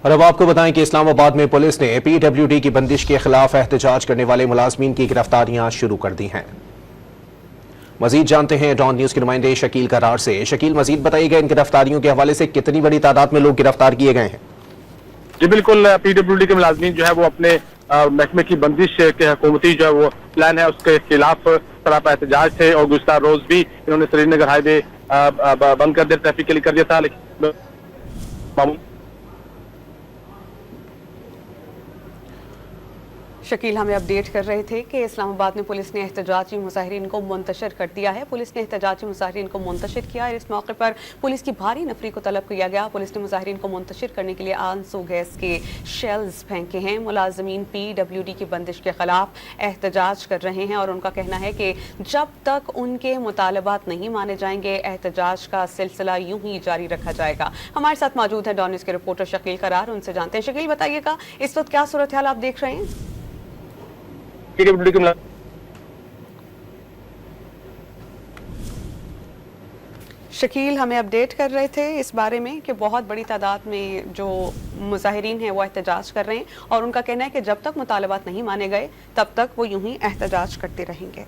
اور اب آپ کو بتائیں کہ اسلام آباد میں پولیس نے PWD کی بندش کے خلاف احتجاج کرنے والے ملازمین کی گرفتاریاں شروع کر دی ہیں۔ مزید جانتے ہیں ڈان نیوز کے نمائندے شکیل کرار سے۔ شکیل، مزید بتائیے گا ان گرفتاریوں کے حوالے سے کتنی بڑی تعداد میں لوگ گرفتار کیے گئے ہیں؟ جی بالکل، PWD کے ملازمین جو ہے وہ اپنے محکمے کی بندش کے حکومتی جو ہے وہ پلان ہے اس کے خلاف سراپا احتجاج تھے، اور گزشتہ روز بھی انہوں نے سری نگر ہائی وے بند کر دیا، ٹریفک کے لیے کر دیا تھا، لیکن شکیل ہمیں اپڈیٹ کر رہے تھے کہ اسلام آباد میں پولیس نے احتجاجی مظاہرین کو منتشر کر دیا ہے۔ پولیس نے احتجاجی مظاہرین کو منتشر کیا اور اس موقع پر پولیس کی بھاری نفری کو طلب کیا گیا۔ پولیس نے مظاہرین کو منتشر کرنے کے لیے آنسو گیس کے شیلز پھینکے ہیں۔ ملازمین PWD کی بندش کے خلاف احتجاج کر رہے ہیں اور ان کا کہنا ہے کہ جب تک ان کے مطالبات نہیں مانے جائیں گے احتجاج کا سلسلہ یوں ہی جاری رکھا جائے گا۔ ہمارے ساتھ موجود ہیں ڈان نیوز کے رپورٹر شکیل کرار، ان سے جانتے ہیں۔ شکیل، بتائیے گا اس وقت کیا صورتحال آپ دیکھ رہے ہیں؟ شکیل ہمیں اپڈیٹ کر رہے تھے اس بارے میں کہ بہت بڑی تعداد میں جو مظاہرین ہیں وہ احتجاج کر رہے ہیں اور ان کا کہنا ہے کہ جب تک مطالبات نہیں مانے گئے تب تک وہ یوں ہی احتجاج کرتے رہیں گے۔